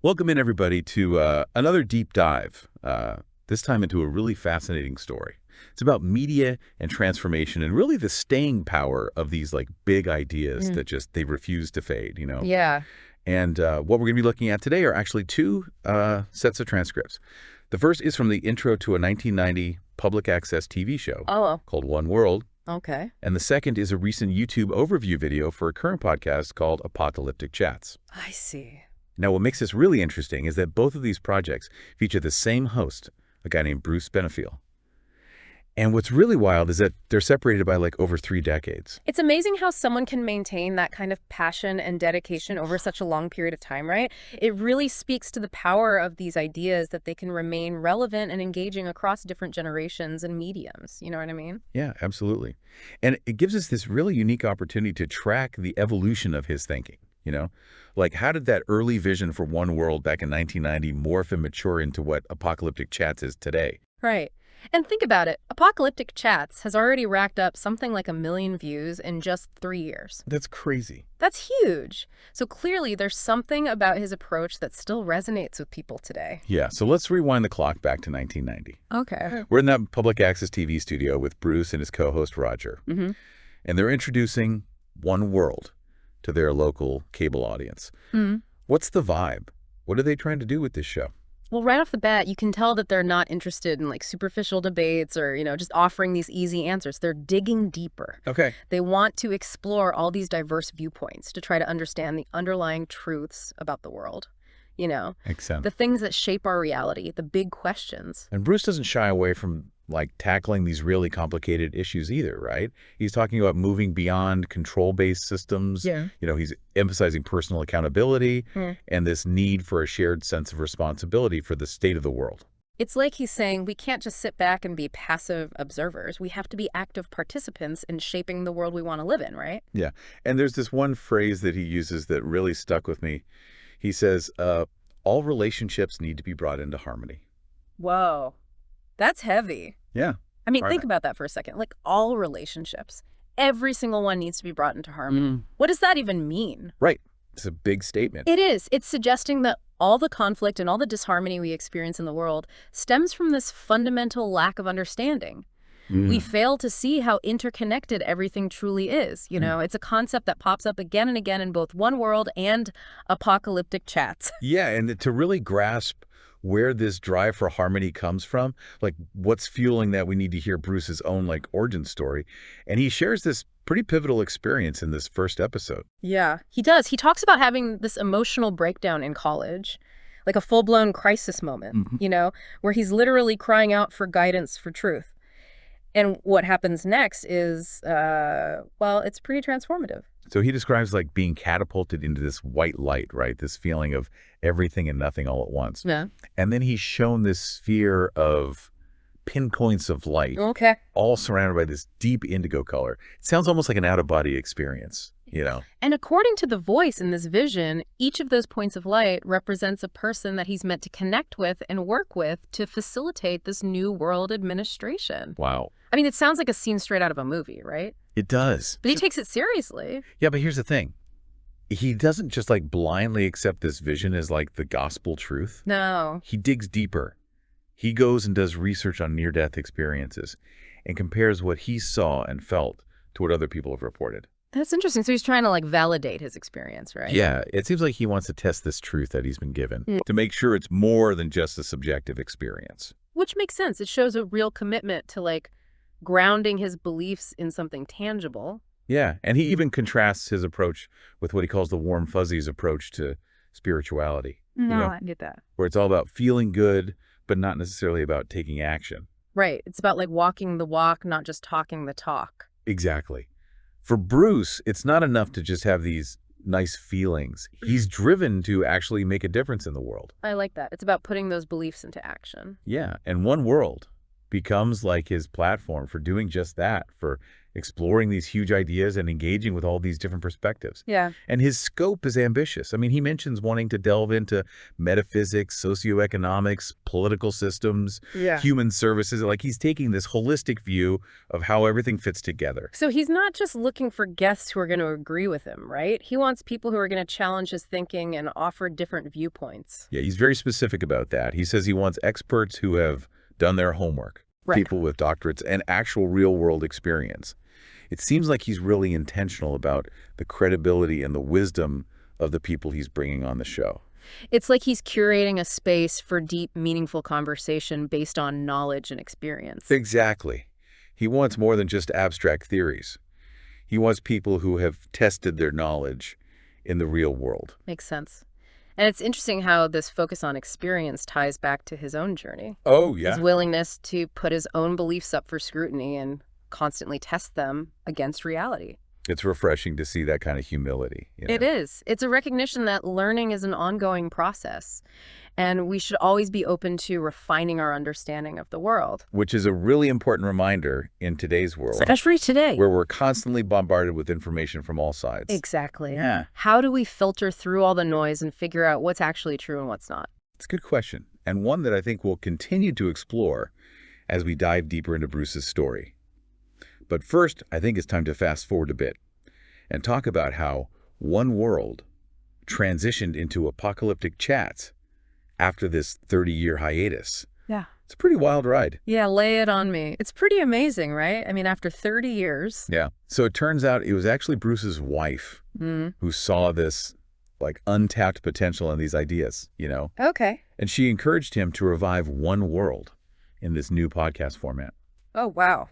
Welcome in, everybody, to another deep dive, this time into a really fascinating story. It's about media and transformation and really the staying power of these like big ideas that just, they refuse to fade, you know? Yeah. And what we're going to be looking at today are actually two sets of transcripts. The first is from the intro to a 1990 public access TV show called One World. Okay. And the second is a recent YouTube overview video for a current podcast called Apocalyptic Chats. I see. Now, what makes this really interesting is that both of these projects feature the same host, a guy named Bruce Benefiel. And what's really wild is that they're separated by like over 3 decades. It's amazing how someone can maintain that kind of passion and dedication over such a long period of time, right? It really speaks to the power of these ideas that they can remain relevant and engaging across different generations and mediums. You know what I mean? Yeah, absolutely. And it gives us this really unique opportunity to track the evolution of his thinking, you know? Like, how did that early vision for One World back in 1990 morph and mature into what Apocalyptic Chats is today? Right. And think about it. Apocalyptic Chats has already racked up something like 1 million views in just 3 years. That's crazy. That's huge. So clearly there's something about his approach that still resonates with people today. Yeah, so let's rewind the clock back to 1990. Okay. We're in that public access TV studio with Bruce and his co-host Roger. Mm-hmm. And they're introducing One World to their local cable audience. Mm-hmm. What's the vibe? What are they trying to do with this show? Well, right off the bat, you can tell that they're not interested in like superficial debates or, just offering these easy answers. They're digging deeper. Okay. They want to explore all these diverse viewpoints to try to understand the underlying truths about the world. Makes sense. The things that shape our reality, the big questions. And Bruce doesn't shy away from like tackling these really complicated issues either, right? He's talking about moving beyond control-based systems. Yeah. He's emphasizing personal accountability and this need for a shared sense of responsibility for the state of the world. It's like he's saying we can't just sit back and be passive observers. We have to be active participants in shaping the world we want to live in, right? Yeah. And there's this one phrase that he uses that really stuck with me. He says, all relationships need to be brought into harmony. Whoa. That's heavy. Yeah. I mean, think about that for a second. Like all relationships, every single one needs to be brought into harmony. What does that even mean? Right. It's a big statement. It is. It's suggesting that all the conflict and all the disharmony we experience in the world stems from this fundamental lack of understanding. We fail to see how interconnected everything truly is. It's a concept that pops up again and again in both One World and Apocalyptic Chats. Yeah, and to really grasp where this drive for harmony comes from, like what's fueling that, we need to hear Bruce's own like origin story. And he shares this pretty pivotal experience in this first episode. Yeah, he does. He talks about having this emotional breakdown in college, like a full-blown crisis moment, where he's literally crying out for guidance, for truth. And what happens next is, it's pretty transformative. So he describes like being catapulted into this white light, right? This feeling of everything and nothing all at once. Yeah. And then he's shown this sphere of pinpoints of light, all surrounded by this deep indigo color. It sounds almost like an out-of-body experience, And according to the voice in this vision, each of those points of light represents a person that he's meant to connect with and work with to facilitate this new world administration. Wow. I mean, it sounds like a scene straight out of a movie, right? It does. But he takes it seriously. Yeah, but here's the thing. He doesn't just like blindly accept this vision as like the gospel truth. No. He digs deeper. He goes and does research on near-death experiences and compares what he saw and felt to what other people have reported. That's interesting. So he's trying to like validate his experience, right? Yeah, it seems like he wants to test this truth that he's been given to make sure it's more than just a subjective experience. Which makes sense. It shows a real commitment to like grounding his beliefs in something tangible. Yeah, and he even contrasts his approach with what he calls the warm fuzzies approach to spirituality. I get that. Where it's all about feeling good, but not necessarily about taking action. Right. It's about like walking the walk, not just talking the talk. Exactly. For Bruce, it's not enough to just have these nice feelings. He's driven to actually make a difference in the world. I like that. It's about putting those beliefs into action. Yeah, and One World becomes like his platform for doing just that, for exploring these huge ideas and engaging with all these different perspectives. Yeah. And his scope is ambitious. I mean, he mentions wanting to delve into metaphysics, socioeconomics, political systems, Yeah. human services. Like, he's taking this holistic view of how everything fits together. So he's not just looking for guests who are going to agree with him, right? He wants people who are going to challenge his thinking and offer different viewpoints. Yeah, he's very specific about that. He says he wants experts who have done their homework, Right. people with doctorates and actual real-world experience. It seems like he's really intentional about the credibility and the wisdom of the people he's bringing on the show. It's like he's curating a space for deep, meaningful conversation based on knowledge and experience. Exactly. He wants more than just abstract theories. He wants people who have tested their knowledge in the real world. Makes sense. And it's interesting how this focus on experience ties back to his own journey. Oh, His willingness to put his own beliefs up for scrutiny and constantly test them against reality. It's refreshing to see that kind of humility. It is. It's a recognition that learning is an ongoing process, and we should always be open to refining our understanding of the world. Which is a really important reminder in today's world, Especially today. where we're constantly bombarded with information from all sides. Exactly. Yeah. How do we filter through all the noise and figure out what's actually true and what's not? It's a good question, and one that I think we'll continue to explore as we dive deeper into Bruce's story. But first, I think it's time to fast forward a bit and talk about how One World transitioned into Apocalyptic Chats after this 30-year hiatus. Yeah. It's a pretty wild ride. Yeah, lay it on me. It's pretty amazing, right? I mean, after 30 years. Yeah. So it turns out it was actually Bruce's wife who saw this like untapped potential in these ideas, Okay. And she encouraged him to revive One World in this new podcast format. Oh, wow.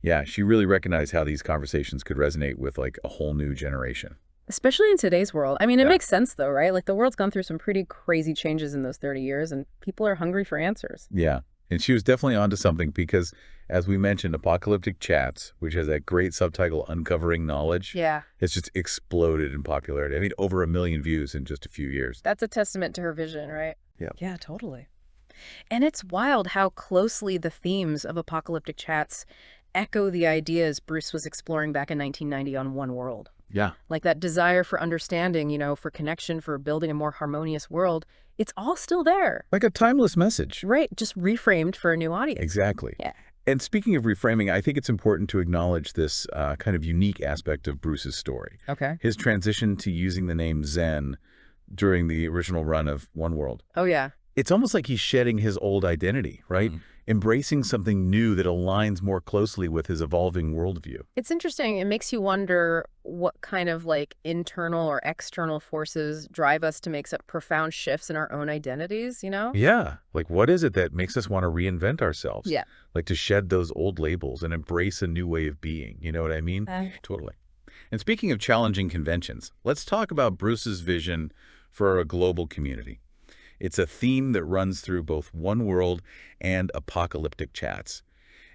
Yeah, she really recognized how these conversations could resonate with like a whole new generation. Especially in today's world. I mean, it Yeah. makes sense, though, right? Like, the world's gone through some pretty crazy changes in those 30 years, and people are hungry for answers. Yeah, and she was definitely onto something because, as we mentioned, Apocalyptic Chats, which has that great subtitle, Uncovering Knowledge, Yeah. has just exploded in popularity. I mean, over 1 million views in just a few years. That's a testament to her vision, right? Yeah. Yeah, totally. And it's wild how closely the themes of Apocalyptic Chats echo the ideas Bruce was exploring back in 1990 on One World. Yeah. Like that desire for understanding, for connection, for building a more harmonious world. It's all still there. Like a timeless message. Right, just reframed for a new audience. Exactly. Yeah. And speaking of reframing, I think it's important to acknowledge this kind of unique aspect of Bruce's story. Okay. His transition to using the name Zen during the original run of One World. Oh, yeah. It's almost like he's shedding his old identity, right? Embracing something new that aligns more closely with his evolving worldview. It's interesting. It makes you wonder what kind of internal or external forces drive us to make some profound shifts in our own identities, Yeah. Like, what is it that makes us want to reinvent ourselves? Yeah. Like to shed those old labels and embrace a new way of being. You know what I mean? Totally. And speaking of challenging conventions, let's talk about Bruce's vision for a global community. It's a theme that runs through both One World and Apocalyptic Chats.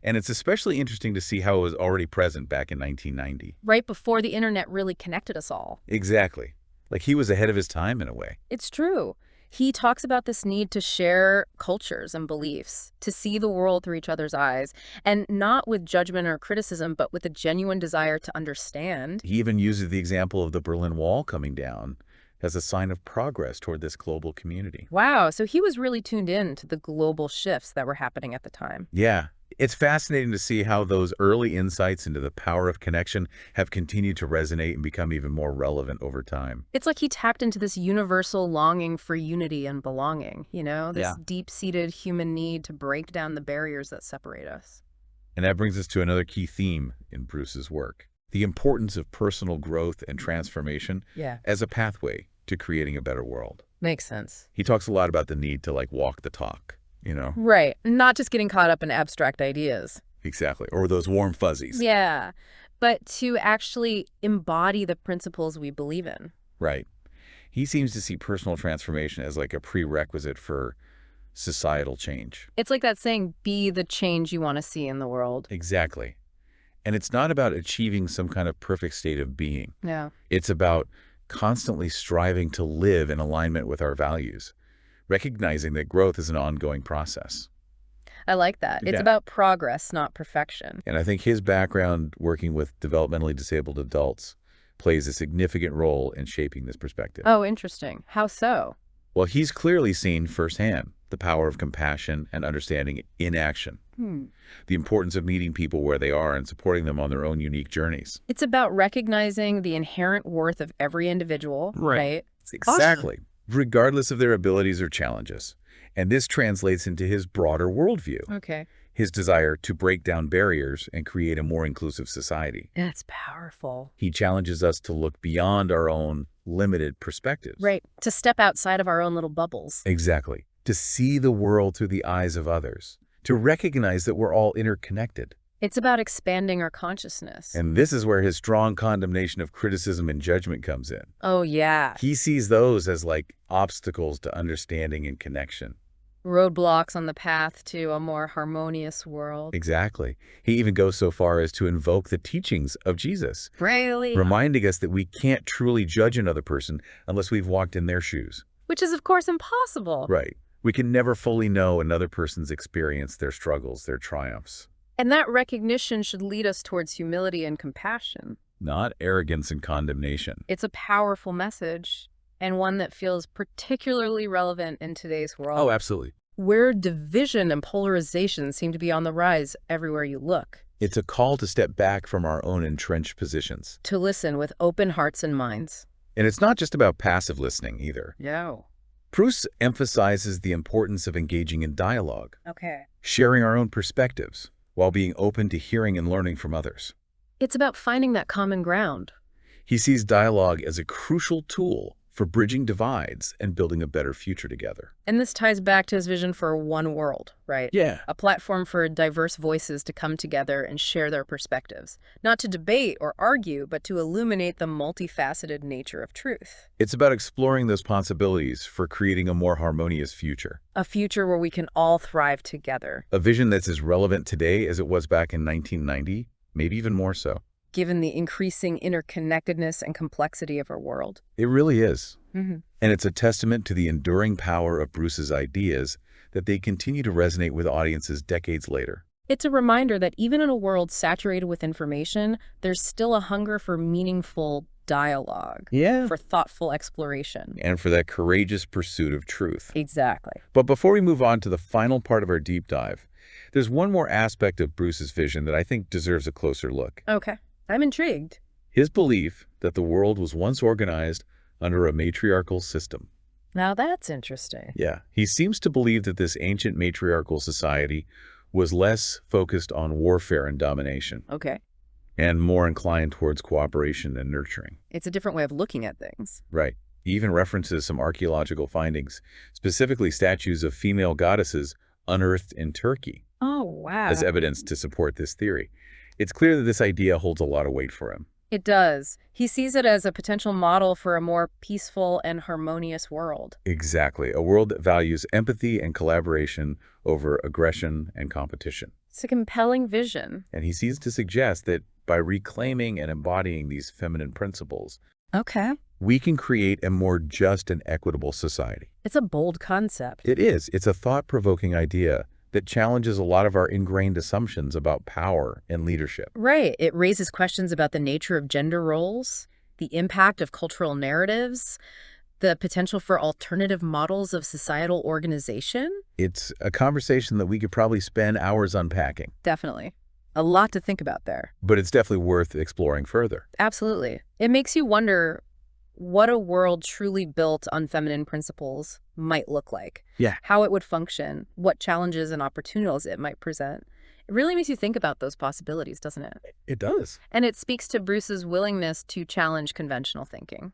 And it's especially interesting to see how it was already present back in 1990. Right before the internet really connected us all. Exactly. Like he was ahead of his time in a way. It's true. He talks about this need to share cultures and beliefs, to see the world through each other's eyes, and not with judgment or criticism, but with a genuine desire to understand. He even uses the example of the Berlin Wall coming down as a sign of progress toward this global community. Wow, so he was really tuned in to the global shifts that were happening at the time. Yeah. It's fascinating to see how those early insights into the power of connection have continued to resonate and become even more relevant over time. It's like he tapped into this universal longing for unity and belonging, this deep-seated human need to break down the barriers that separate us. And that brings us to another key theme in Bruce's work: the importance of personal growth and transformation as a pathway to creating a better world. Makes sense. He talks a lot about the need to walk the talk, Right. Not just getting caught up in abstract ideas. Exactly. Or those warm fuzzies. Yeah. But to actually embody the principles we believe in. Right. He seems to see personal transformation as a prerequisite for societal change. It's like that saying, be the change you want to see in the world. Exactly. And it's not about achieving some kind of perfect state of being. Yeah. It's about constantly striving to live in alignment with our values, recognizing that growth is an ongoing process. I like that. It's Yeah. about progress, not perfection. And I think his background working with developmentally disabled adults plays a significant role in shaping this perspective. Oh, interesting. How so? Well, he's clearly seen firsthand the power of compassion and understanding in action, the importance of meeting people where they are and supporting them on their own unique journeys. It's about recognizing the inherent worth of every individual, right? Exactly. Regardless of their abilities or challenges. And this translates into his broader worldview, Okay. his desire to break down barriers and create a more inclusive society. That's powerful. He challenges us to look beyond our own limited perspectives. Right. To step outside of our own little bubbles. Exactly. To see the world through the eyes of others. To recognize that we're all interconnected. It's about expanding our consciousness. And this is where his strong condemnation of criticism and judgment comes in. Oh, yeah. He sees those as like obstacles to understanding and connection. Roadblocks on the path to a more harmonious world. Exactly. He even goes so far as to invoke the teachings of Jesus, Really? reminding us that we can't truly judge another person unless we've walked in their shoes. Which is, of course, impossible. Right. We can never fully know another person's experience, their struggles, their triumphs. And that recognition should lead us towards humility and compassion. Not arrogance and condemnation. It's a powerful message, and one that feels particularly relevant in today's world. Oh, absolutely. Where division and polarization seem to be on the rise everywhere you look. It's a call to step back from our own entrenched positions. To listen with open hearts and minds. And it's not just about passive listening either. No. Bruce emphasizes the importance of engaging in dialogue, Okay. sharing our own perspectives, while being open to hearing and learning from others. It's about finding that common ground. He sees dialogue as a crucial tool for bridging divides and building a better future together. And this ties back to his vision for one world, right? Yeah. A platform for diverse voices to come together and share their perspectives. Not to debate or argue, but to illuminate the multifaceted nature of truth. It's about exploring those possibilities for creating a more harmonious future. A future where we can all thrive together. A vision that's as relevant today as it was back in 1990, maybe even more so. Given the increasing interconnectedness and complexity of our world. It really is. Mm-hmm. And it's a testament to the enduring power of Bruce's ideas that they continue to resonate with audiences decades later. It's a reminder that even in a world saturated with information, there's still a hunger for meaningful dialogue. Yeah. For thoughtful exploration. And for that courageous pursuit of truth. Exactly. But before we move on to the final part of our deep dive, there's one more aspect of Bruce's vision that I think deserves a closer look. Okay. I'm intrigued. His belief that the world was once organized under a matriarchal system. Now that's interesting. Yeah. He seems to believe that this ancient matriarchal society was less focused on warfare and domination, Okay. and more inclined towards cooperation and nurturing. It's a different way of looking at things. Right. He even references some archaeological findings, specifically statues of female goddesses unearthed in Turkey, Oh, wow. as evidence to support this theory. It's clear that this idea holds a lot of weight for him. It does. He sees it as a potential model for a more peaceful and harmonious world. Exactly. A world that values empathy and collaboration over aggression and competition. It's a compelling vision. And he seems to suggest that by reclaiming and embodying these feminine principles, Okay. we can create a more just and equitable society. It's a bold concept. It is. It's a thought-provoking idea that challenges a lot of our ingrained assumptions about power and leadership. Right. It raises questions about the nature of gender roles, the impact of cultural narratives, the potential for alternative models of societal organization. It's a conversation that we could probably spend hours unpacking, Definitely. A lot to think about there. but it's definitely worth exploring further. Absolutely. It makes you wonder what a world truly built on feminine principles might look like. Yeah. How it would function, what challenges and opportunities it might present. It really makes you think about those possibilities, doesn't it? It does. And it speaks to Bruce's willingness to challenge conventional thinking,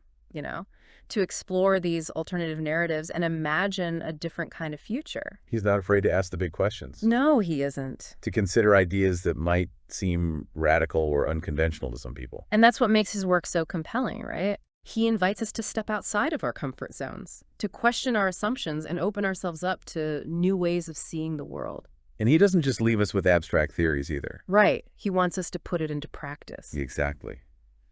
to explore these alternative narratives and imagine a different kind of future. He's not afraid to ask the big questions, No, he isn't. to consider ideas that might seem radical or unconventional to some people. And that's what makes his work so compelling, right? He invites us to step outside of our comfort zones, to question our assumptions and open ourselves up to new ways of seeing the world. And he doesn't just leave us with abstract theories either. Right. He wants us to put it into practice. Exactly.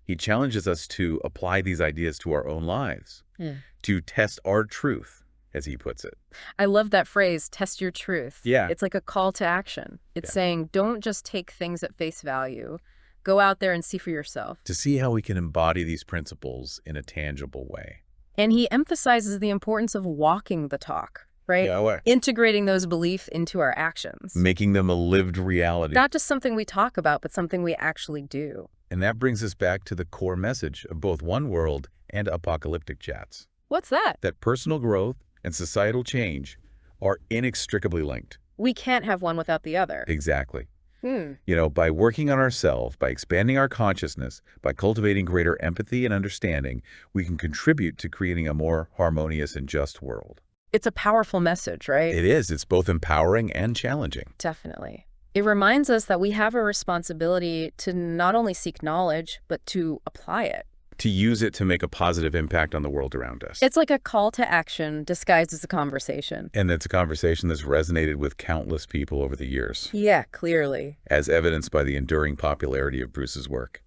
He challenges us to apply these ideas to our own lives, Yeah. to test our truth as he puts it. I love that phrase, test your truth. Yeah. It's like a call to action. It's saying, don't just take things at face value. Go out there and see for yourself. To see how we can embody these principles in a tangible way. And he emphasizes the importance of walking the talk, right? Yeah, integrating those beliefs into our actions. Making them a lived reality. Not just something we talk about, but something we actually do. And that brings us back to the core message of both One World and Apocalyptic Chats. What's that? That personal growth and societal change are inextricably linked. We can't have one without the other. Exactly. You know, by working on ourselves, by expanding our consciousness, by cultivating greater empathy and understanding, we can contribute to creating a more harmonious and just world. It's a powerful message, right? It is. It's both empowering and challenging. Definitely. It reminds us that we have a responsibility to not only seek knowledge, but to apply it. To use it to make a positive impact on the world around us. It's like a call to action disguised as a conversation. And it's a conversation that's resonated with countless people over the years. Yeah, clearly. As evidenced by the enduring popularity of Bruce's work.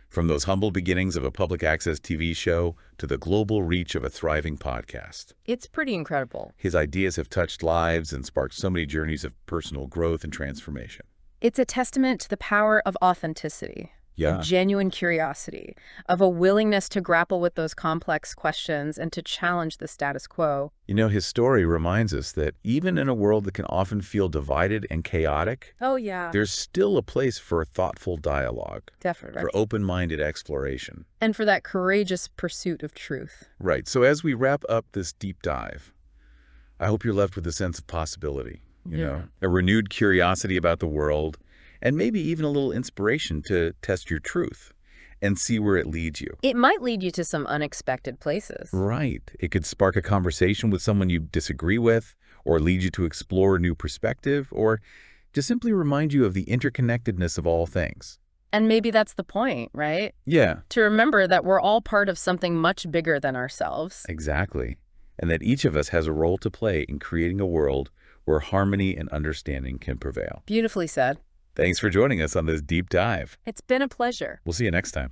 From those humble beginnings of a public access TV show to the global reach of a thriving podcast. It's pretty incredible. His ideas have touched lives and sparked so many journeys of personal growth and transformation. It's a testament to the power of authenticity. Yeah. Of genuine curiosity, of a willingness to grapple with those complex questions and to challenge the status quo. You know, his story reminds us that even in a world that can often feel divided and chaotic, Oh, yeah. there's still a place for thoughtful dialogue, Definitely. for open-minded exploration. And for that courageous pursuit of truth. Right. So as we wrap up this deep dive, I hope you're left with a sense of possibility, you know, a renewed curiosity about the world, and maybe even a little inspiration to test your truth and see where it leads you. It might lead you to some unexpected places. Right. It could spark a conversation with someone you disagree with, or lead you to explore a new perspective, or just simply remind you of the interconnectedness of all things. And maybe that's the point, right? Yeah. To remember that we're all part of something much bigger than ourselves. Exactly. And that each of us has a role to play in creating a world where harmony and understanding can prevail. Beautifully said. Thanks for joining us on this deep dive. It's been a pleasure. We'll see you next time.